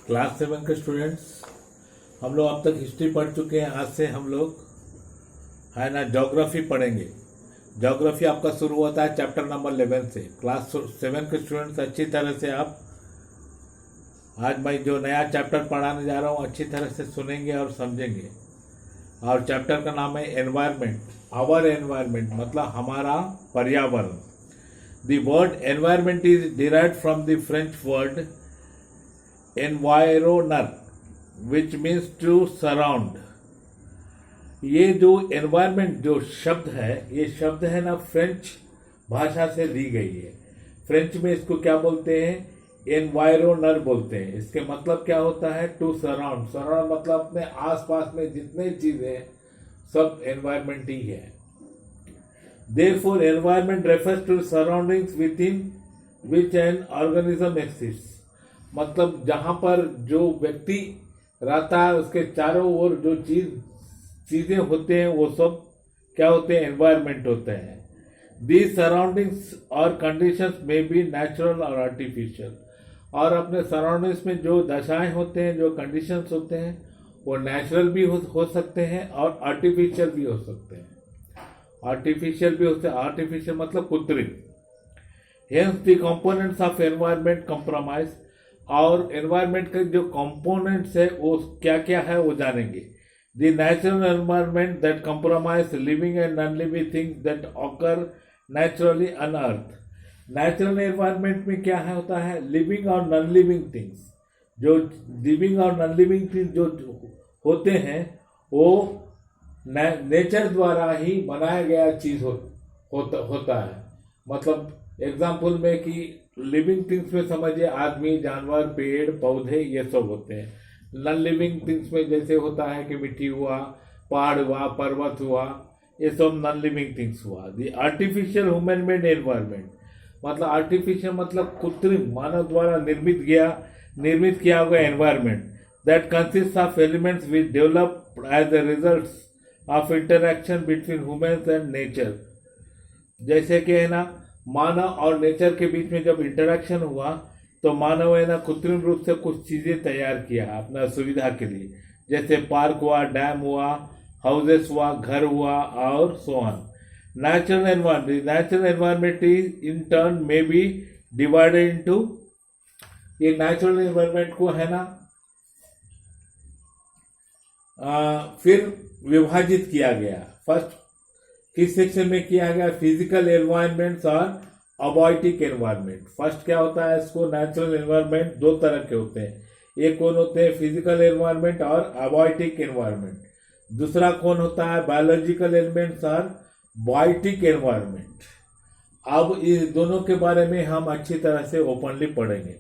Class 7 के students, हम लोग अब तक हिस्ट्री पढ़ चुके हैं। आज से हम लोग है ना ज्योग्राफी पढ़ेंगे। ज्योग्राफी आपका शुरू होता है चैप्टर नंबर 11 से। क्लास 7 के स्टूडेंट्स अच्छी तरह से आप आज मैं जो नया चैप्टर पढ़ाने जा रहा हूँ अच्छी तरह से सुनेंगे और समझेंगे। और चैप्टर का नाम है एनवायरनमेंट। आवर एनवायरनमेंट मतलब हमारा पर्यावरण। The word environment is derived from the French word environner which means to surround. ये जो एनवायरनमेंट जो शब्द है, ये शब्द है ना फ्रेंच भाषा से ली गई है। फ्रेंच में इसको क्या बोलते हैं? एनवायरोनर बोलते हैं। इसके मतलब क्या होता है? To surround. सराउंड मतलब अपने आसपास में जितने चीजें सब एनवायरनमेंट ही है। Therefore, environment refers to surroundings within which an organism exists। मतलब जहां पर जो व्यक्ति रहता है उसके चारों ओर जो चीजें होते हैं वो सब क्या होते हैं? एनवायरनमेंट होते हैं। These surroundings और conditions may be natural और artificial। और अपने सराउंडिंग्स में जो दशाएं होते हैं, जो कंडीशंस होते हैं, वो नेचुरल भी हो सकते हैं और आर्टिफिशियल भी हो सकते हैं। आर्टिफिशियल भी होते हैं। आर्टिफिशियल मतलब कृत्रिम। Hence the components of environment compromise. और एनवायरनमेंट के जो कंपोनेंट्स है वो क्या क्या है वो जानेंगे। The natural environment that compromise living and non living things that occur naturally on earth. Natural environment में क्या है होता है? लिविंग और नॉन लिविंग थिंग्स। जो लिविंग और नॉन लिविंग थिंग्स जो होते हैं वो नेचर द्वारा ही बनाया गया चीज होता है। मतलब एग्जाम्पल में कि लिविंग थिंग्स में समझिए आदमी, जानवर, पेड़ पौधे ये सब होते हैं। नॉन लिविंग थिंग्स में जैसे होता है कि मिट्टी हुआ, पहाड़ हुआ, पर्वत हुआ, ये सब नॉन लिविंग थिंग्स हुआ। The artificial human made environment मतलब आर्टिफिशियल मतलब कृत्रिम मानव द्वारा निर्मित किया हुआ environment that consist of elements which develop as the results of interaction between humans and nature. जैसे कि है ना मानव और नेचर के बीच में जब इंटरैक्शन हुआ तो मानव है ना कृत्रिम रूप से कुछ चीजें तैयार किया अपना सुविधा के लिए। जैसे पार्क हुआ, डैम हुआ, हाउसेस हुआ, घर हुआ और so on. Natural environment is in turn may be divided into. ये नेचुरल एनवायरनमेंट को है ना फिर विभाजित किया गया। फर्स्ट किस सेक्शन में किया गया? फिजिकल एनवायरनमेंट्स और अबायोटिक एनवायरनमेंट। फर्स्ट क्या होता है? इसको नेचुरल एनवायरनमेंट दो तरह के होते हैं। एक कौन होते हैं? फिजिकल एनवायरनमेंट और अबायोटिक एनवायरनमेंट। दूसरा कौन होता है? बायोलॉजिकल एलिमेंट्स और बायोटिक एनवायरनमेंट। अब इस दोनों के बारे में हम अच्छी तरह से ओपनली पढ़ेंगे।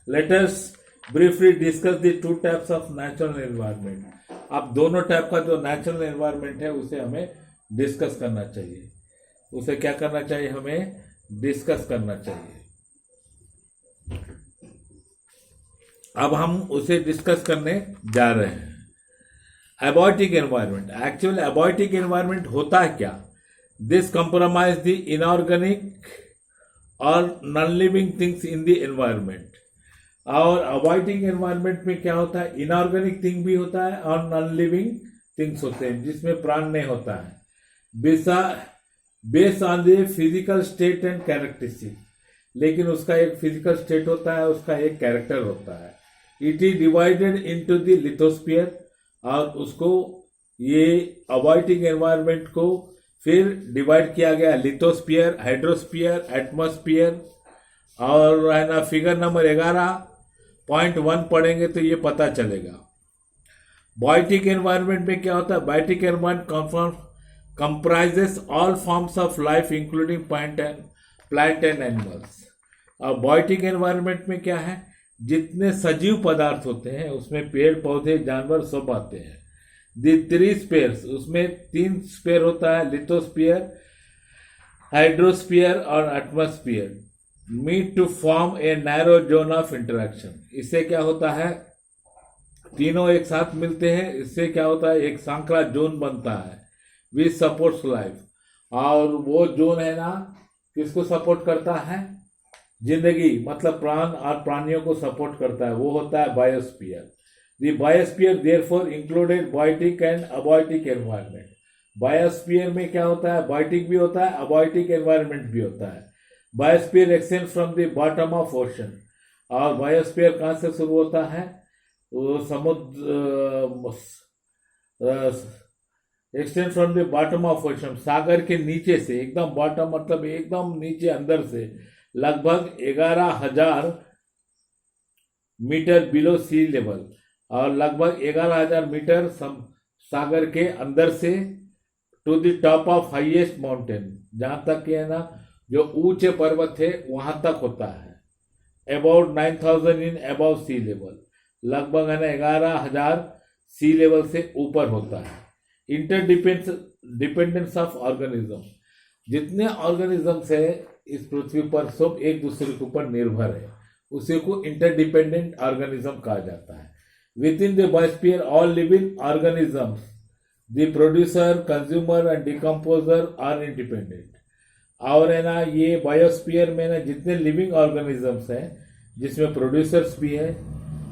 Let us briefly discuss the two types of natural environment. अब दोनों टाइप का जो नेचुरल एनवायरनमेंट है उसे हमें डिस्कस करना चाहिए। उसे क्या करना चाहिए? हमें डिस्कस करना चाहिए। अब हम उसे डिस्कस करने जा रहे हैं। Abiotic environment. Actually abiotic environment होता है क्या? दिस कंप्रोमाइज द इनऑर्गेनिक और non living things in the environment. और अबायोटिक एनवायरनमेंट में क्या होता है? इनऑर्गेनिक थिंग भी होता है और नॉन लिविंग थिंग्स होते हैं जिसमें प्राण नहीं होता है। Based on the physical state and characteristic. लेकिन उसका एक फिजिकल स्टेट होता है, उसका एक कैरेक्टर होता है। It is divided into the lithosphere. और उसको ये अबायोटिक एनवायरनमेंट को फिर डिवाइड किया गया लिथोस्फीयर, हाइड्रोस्फीयर, एटमॉस्फेयर। और है ना फिगर नंबर 11.1 पढ़ेंगे तो ये पता चलेगा। बायोटिक एनवायरनमेंट में क्या होता है? Biotic environment comprises all forms of life including plant and animals। और बायोटिक एनवायरनमेंट में क्या है? जितने सजीव पदार्थ होते हैं उसमें पेड़ पौधे जानवर सब आते हैं। द थ्री स्पेयर्स, उसमें 3 स्पेयर होता है, लिथोस्फीयर, हाइड्रोस्फीयर और atmosphere, meet to form a narrow zone of interaction. इससे क्या होता है? तीनों एक साथ मिलते हैं, इससे क्या होता है? एक सांकड़ा जोन बनता है विच सपोर्ट्स लाइफ। और वो जोन है ना किसको सपोर्ट करता है? जिंदगी मतलब प्राण और प्राणियों को सपोर्ट करता है, वो होता है biosphere. The biosphere therefore included biotic and abiotic environment. Biosphere में क्या होता है, बायोटिक भी होता है, अबायोटिक एनवायरनमेंट भी होता है। Biosphere extends from the bottom of ocean. और बायोस्फीयर कहाँ से शुरू होता है, वो समुद्र extend from the bottom of ocean, सागर के नीचे से, एकदम बॉटम मतलब एकदम नीचे अंदर से, लगभग 11,000 मीटर बिलो सी लेवल, और लगभग 11,000 मीटर सागर के अंदर से, to the top of highest mountain, जहां तक है ना जो ऊंचे पर्वत है वहां तक होता है। About 9,000 in above sea level, लगभग है ना 11,000 सी लेवल से ऊपर होता है। इंटरडिपेंडेंस ऑफ ऑर्गेनिज्म, जितने ऑर्गेनिजम्स है इस पृथ्वी पर सब एक दूसरे के ऊपर निर्भर है, उसी को इंटरडिपेंडेंट ऑर्गेनिज्म कहा जाता है। Within the biosphere all living organisms, the producer, consumer and decomposer are independent. और है ना ये बायोस्फीयर में ना जितने लिविंग ऑर्गेनिजम्स हैं, जिसमें प्रोड्यूसर्स भी है,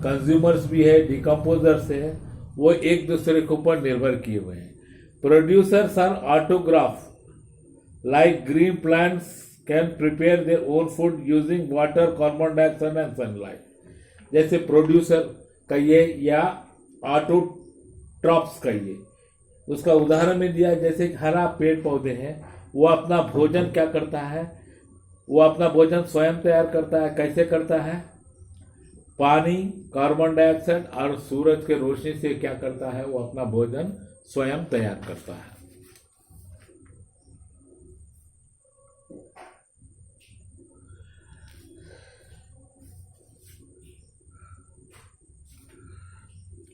कंज्यूमर्स भी है, डिकम्पोजर्स है, वो एक दूसरे के ऊपर निर्भर किए हुए हैं। Producers are autograph, like green plants can prepare their own food using water, carbon dioxide and sunlight. जैसे प्रोड्यूसर कहिए या ऑटोट्रॉप्स कहिए, उसका उदाहरण में दिया, जैसे हरा पेड़ पौधे हैं, वो अपना भोजन क्या करता है, वो अपना भोजन स्वयं तैयार करता है। कैसे करता है, पानी, कार्बन डाइऑक्साइड और सूरज के रोशनी से क्या करता है, वो अपना भोजन स्वयं तैयार करता है।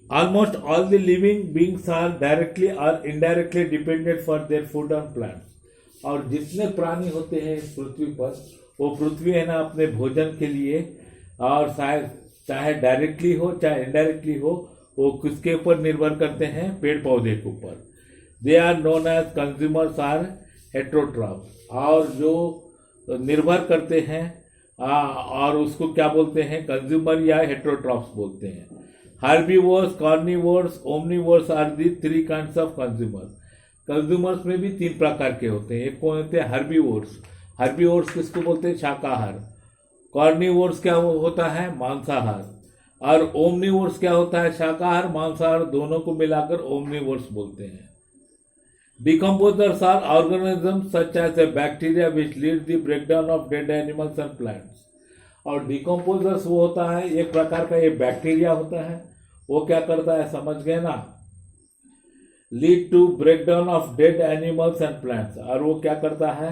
Almost all the living beings are directly or indirectly dependent for their food on plants. और जितने प्राणी होते हैं इस पृथ्वी पर, वो पृथ्वी है ना अपने भोजन के लिए, और चाहे डायरेक्टली हो चाहे इनडायरेक्टली हो, वो किसके ऊपर निर्भर करते हैं, पेड़ पौधे के ऊपर। They are known as consumers are heterotrophs. और जो निर्भर करते हैं और उसको क्या बोलते हैं, कंज्यूमर या हेट्रोट्रॉप्स बोलते हैं। Herbivores, carnivores, omnivores are the 3 kinds of consumers. Consumers में भी 3 प्रकार के होते हैं। एक कौन होते हैं, हर्बीवोर्स। हर्बीवोर्स किसको बोलते हैं, शाकाहार। कार्निवोर्स क्या होता है, मांसाहार। और ओमनीवोर्स क्या होता है, शाकाहार मांसाहार दोनों को मिलाकर ओमनीवोर्स बोलते हैं। Decomposers are organisms such as a bacteria which lead the breakdown of dead animals and plants. और डिकम्पोजर्स वो होता है एक प्रकार का, ये बैक्टीरिया होता है, वो क्या करता है, समझ गए ना, lead to breakdown of dead animals and plants. और वो क्या करता है,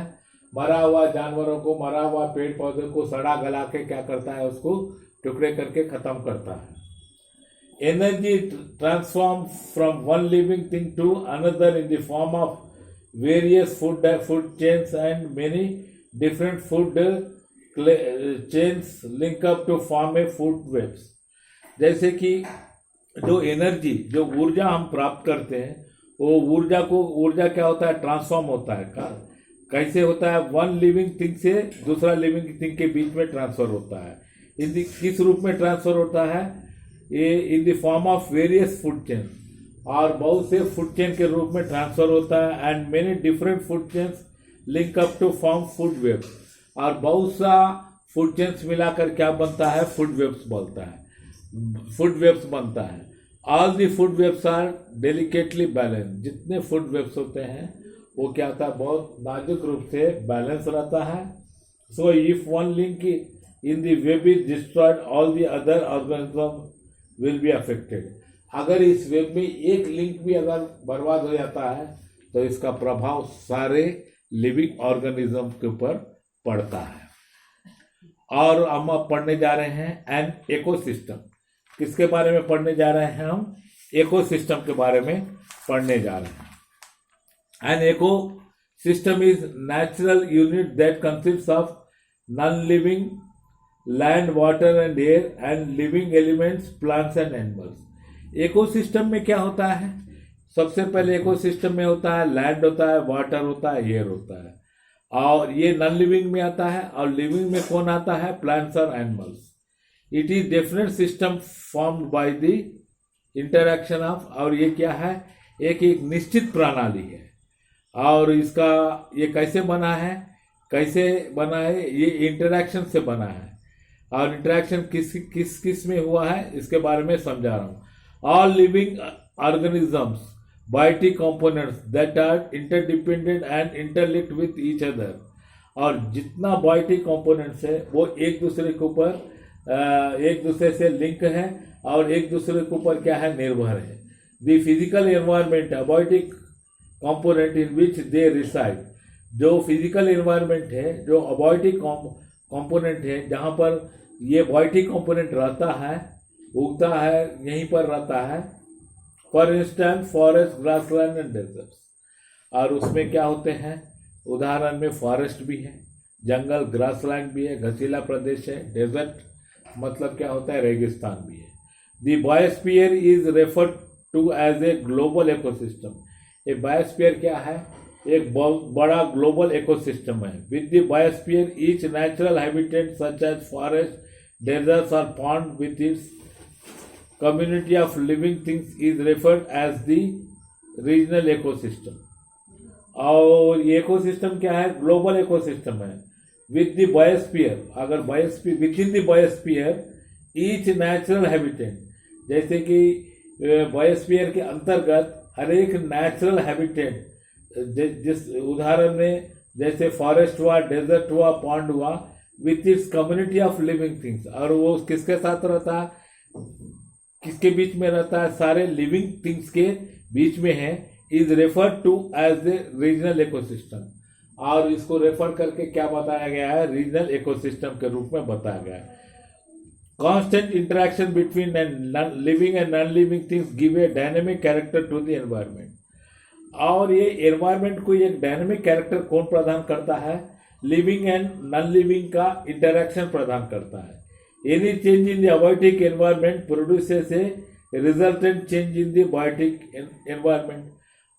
मरा हुआ जानवरों को, मरा हुआ पेड़ पौधे को सड़ा गला के क्या करता है, उसको टुकड़े करके खत्म करता है। Energy transform from one living thing to another in the form of various food chains and many different food chains link up to form a food webs. जैसे कि जो एनर्जी, जो ऊर्जा हम प्राप्त करते हैं, वो ऊर्जा क्या होता है, ट्रांसफॉर्म होता है। कैसे होता है, वन लिविंग थिंग से दूसरा लिविंग थिंग के बीच में ट्रांसफर होता है। किस रूप में ट्रांसफर होता है, ये इन the form of various food chain, और बहुत से फूड चेन के रूप में ट्रांसफर होता है। And many different food chains link up to form food webs. और बहुत सा फूड चेन्स मिलाकर क्या बनता है, फूड वेब्स बनता है। All the food webs are delicately balance. जितने फूड वेब्स होते हैं वो क्या होता है, बहुत नाजुक रूप से बैलेंस रहता है। So if one link in the web is destroyed, all the other organism will be affected. अगर इस वेब में एक लिंक भी अगर बर्बाद हो जाता है तो इसका प्रभाव सारे लिविंग ऑर्गेनिज्म के ऊपर पड़ता है। और हम अब पढ़ने जा रहे हैं एन इकोसिस्टम। किसके बारे में पढ़ने जा रहे हैं हम, इकोसिस्टम के बारे में पढ़ने जा रहे हैं। An ecosystem is natural unit that consists of non living land, water and air and living elements, plants and animals. Ecosystem में क्या होता है, सबसे पहले इकोसिस्टम में होता है लैंड होता है, वाटर होता है, एयर होता है। और ये नॉन लिविंग में आता है। और लिविंग में कौन आता है? प्लांट्स और animals. It is definite system formed by the interaction of, और ये क्या है? एक निश्चित प्रणाली है। और इसका ये कैसे बना है? कैसे बना है? ये इंटरैक्शन से बना है। और इंटरैक्शन किस किस में हुआ है इसके बारे में समझा रहा हूँ। All living organisms biotic components that are interdependent and interlinked with each other. और जितना बायोटिक कंपोनेंट्स है वो एक दूसरे के ऊपर एक दूसरे से लिंक है और एक दूसरे के ऊपर क्या है? निर्भर है। The physical environment biotic component in which they reside. जो फिजिकल एनवायरमेंट है, जो बायोटिक कंपोनेंट है, जहाँ पर ये बायोटिक कंपोनेंट रहता है, उगता है, यहीं पर रहता है। For instance forest, grassland and deserts. और उसमें क्या होते हैं? उदाहरण में फॉरेस्ट भी है, जंगल, ग्रासलैंड भी है, घसीला प्रदेश है, डेजर्ट मतलब क्या होता है? रेगिस्तान भी है। The biosphere is referred to as a global ecosystem. ये बायोस्फीयर क्या है? एक बहुत बड़ा ग्लोबल इकोसिस्टम है। With the biosphere each natural habitat such as forest, deserts और pond with its community of living things is referred as the regional ecosystem। और ये इकोसिस्टम क्या है? ग्लोबल इकोसिस्टम है। विद द बायोस्फीयर, अगर biosphere, with in the biosphere each natural habitat, जैसे कि biosphere के अंतर्गत हर एक नेचुरल हैबिटेट, जिस उदाहरण में जैसे फॉरेस्ट हुआ, डेजर्ट हुआ, पॉन्ड हुआ, with its community of living things. और वो किसके साथ रहता है? किसके बीच में रहता है? सारे लिविंग थिंग्स के बीच में है। Is referred to as a regional ecosystem. और इसको रेफर करके क्या बताया गया है? रीजनल इकोसिस्टम के रूप में बताया गया है। Constant interaction between living and non living things give a dynamic character to the environment. और ये एनवायरमेंट को एक डायनेमिक कैरेक्टर कौन प्रदान करता है? लिविंग एंड नॉन लिविंग का इंटरेक्शन प्रदान करता है। Any change in the abiotic environment produces a resultant change in the biotic environment।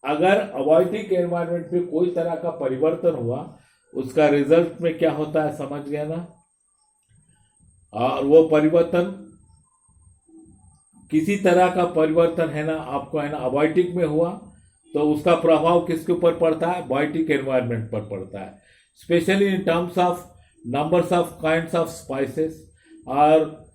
अगर abiotic environment में कोई तरह का परिवर्तन हुआ, उसका रिजल्ट में क्या होता है? समझ गया ना? और वो परिवर्तन किसी तरह का परिवर्तन है ना, आपको है ना abiotic में हुआ, तो उसका प्रभाव किसके ऊपर पड़ता है? बायोटिक एनवायरमेंट पर पड़ता है। Specially in terms of numbers of kinds of spices. और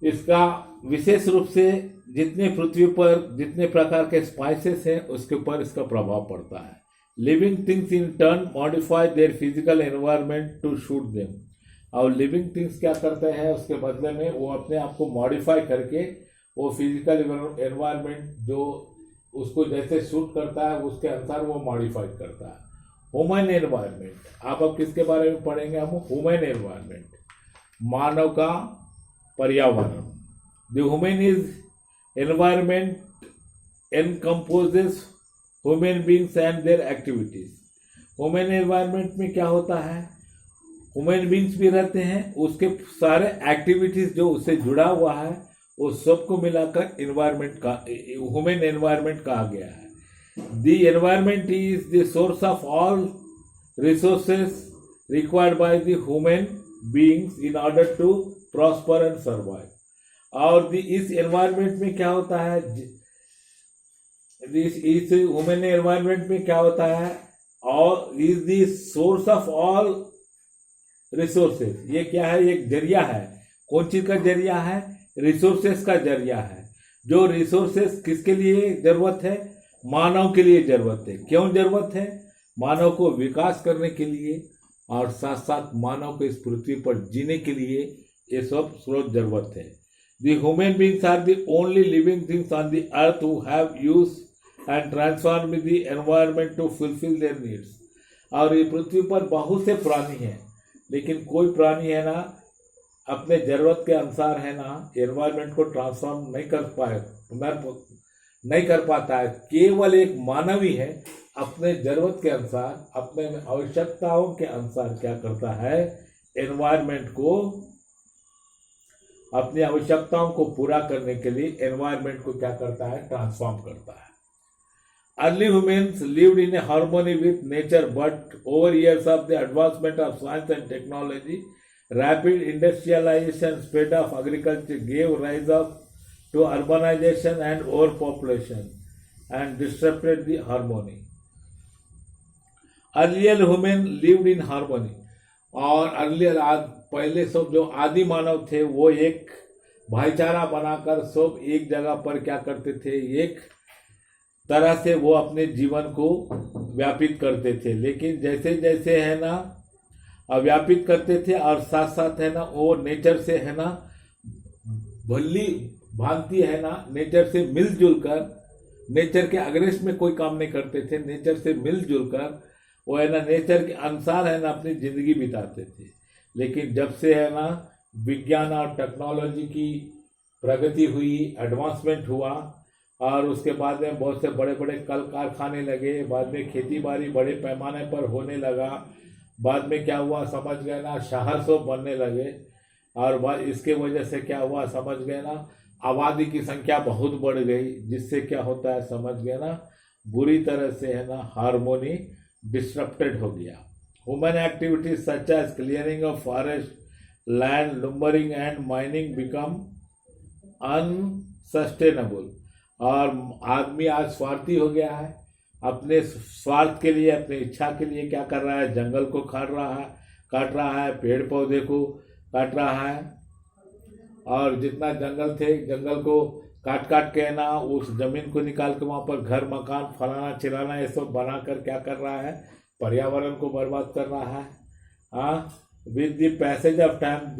इसका विशेष रूप से जितने पृथ्वी पर जितने प्रकार के स्पाइसेस हैं उसके ऊपर इसका प्रभाव पड़ता है। Living things in turn modify their physical environment to suit them. और लिविंग थिंग्स क्या करते हैं? उसके बदले में वो अपने आप को मॉडिफाई करके वो फिजिकल एनवायरनमेंट जो उसको जैसे सूट करता है उसके अनुसार वो मॉडिफाई करता है। ह्यूमन एनवायरनमेंट, आप अब किसके बारे में पढ़ेंगे? हम ह्यूमन एनवायरनमेंट, मानव का पर्यावरण। The human is environment encompasses human beings and their activities. Human environment में क्या होता है? ह्यूमन बींग्स भी रहते हैं, उसके सारे एक्टिविटीज जो उससे जुड़ा हुआ है वो सबको मिलाकर एनवायरमेंट का ह्यूमन एनवायरमेंट कहा गया है। The environment is the source of all resources required by the human beings in order to prosper and survive. और इस एनवायरमेंट में क्या होता है? इस ह्यूमन एनवायरमेंट में क्या होता है? और is the source of all resources. ये क्या है? एक जरिया है। कौन चीज का जरिया है? रिसोर्सेस का जरिया है। जो रिसोर्सेस किसके लिए जरूरत है? मानव के लिए जरूरत है। क्यों जरूरत है? मानव को विकास करने के लिए और साथ साथ मानव को इस पृथ्वी पर जीने के लिए ये सब स्रोत जरूरत है। The human beings are the only living things on the earth who have use and transform the environment to fulfil their needs. और ये पृथ्वी पर बहुत से प्राणी हैं, लेकिन कोई प्राणी है ना अपने जरूरत के अनुसार है ना एनवायरनमेंट को ट्रांसफॉर्म नहीं कर पाता है। केवल एक मानव ही है अपने जरूरत के अनुसार, अपने आवश्यकताओं के अनुसार क्या करता है? एनवायरनमेंट को, अपनी आवश्यकताओं को पूरा करने के लिए एनवायरनमेंट को क्या करता है? ट्रांसफॉर्म करता है। early humans lived in a harmony with nature, but over years of the advancement of science and technology, rapid industrialization, spread of agriculture gave rise up to urbanization and overpopulation and disrupted the harmony. Earlier human lived in harmony. और earlier पहले सब जो आदि मानव थे वो एक भाईचारा बनाकर सब एक जगह पर क्या करते थे, एक तरह से वो अपने जीवन को व्यापित करते थे। लेकिन जैसे जैसे है ना व्यापित करते थे और साथ साथ है ना वो नेचर से है ना भली भांति है ना नेचर से मिलजुल कर, नेचर के अगेंस्ट में कोई काम नहीं करते थे, नेचर से मिलजुल कर वो है ना नेचर के अनुसार है ना अपनी जिंदगी बिताते थे। लेकिन जब से है ना विज्ञान और टेक्नोलॉजी की प्रगति हुई, एडवांसमेंट हुआ और उसके बाद में बहुत से बड़े बड़े कल कारखाने लगे, बाद में खेती बाड़ी बड़े पैमाने पर होने लगा, बाद में क्या हुआ समझ गए ना, शहर सब बनने लगे और इसके वजह से क्या हुआ समझ गए ना, आबादी की संख्या बहुत बढ़ गई, जिससे क्या होता है समझ गए ना, बुरी तरह से है ना हार्मोनी डिस्टर्प्टेड हो गया। Human activities such as clearing of forest, land, lumbering and mining become unsustainable. और आदमी आज स्वार्थी हो गया है, अपने स्वार्थ के लिए, अपनी इच्छा के लिए क्या कर रहा है, जंगल को काट रहा है, पेड़ पौधे को काट रहा है और जितना जंगल थे जंगल को काट के ना उस जमीन को निकाल के वहाँ पर घर मकान फलाना चिलाना ये सब बनाकर क्या कर रहा है, पर्यावरण को बर्बाद कर रहा है। With the passage of time the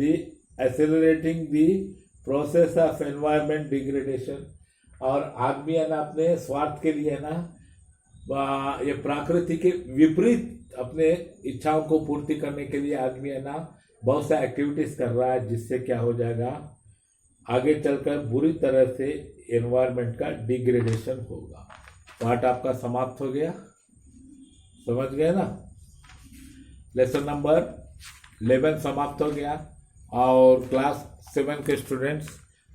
accelerating the process of environment degradation. और आदमी है ना अपने स्वार्थ के लिए है ना ये प्रकृति के विपरीत अपने इच्छाओं को पूर्ति करने के लिए आदमी है ना बहुत सा एक्टिविटीज कर रहा है, जिससे क्या हो जाएगा आगे चलकर बुरी तरह से एनवायरनमेंट का डिग्रेडेशन होगा। पार्ट आपका समाप्त हो गया, समझ गए ना। लेसन नंबर 11 समाप्त हो गया और क्लास 7 के स्टूडेंट्स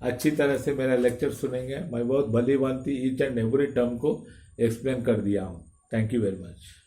अच्छी तरह से मेरा लेक्चर सुनेंगे। मैं बहुत भली भांति ईच एंड एवरी टर्म को एक्सप्लेन कर दिया हूँ। Thank you very much.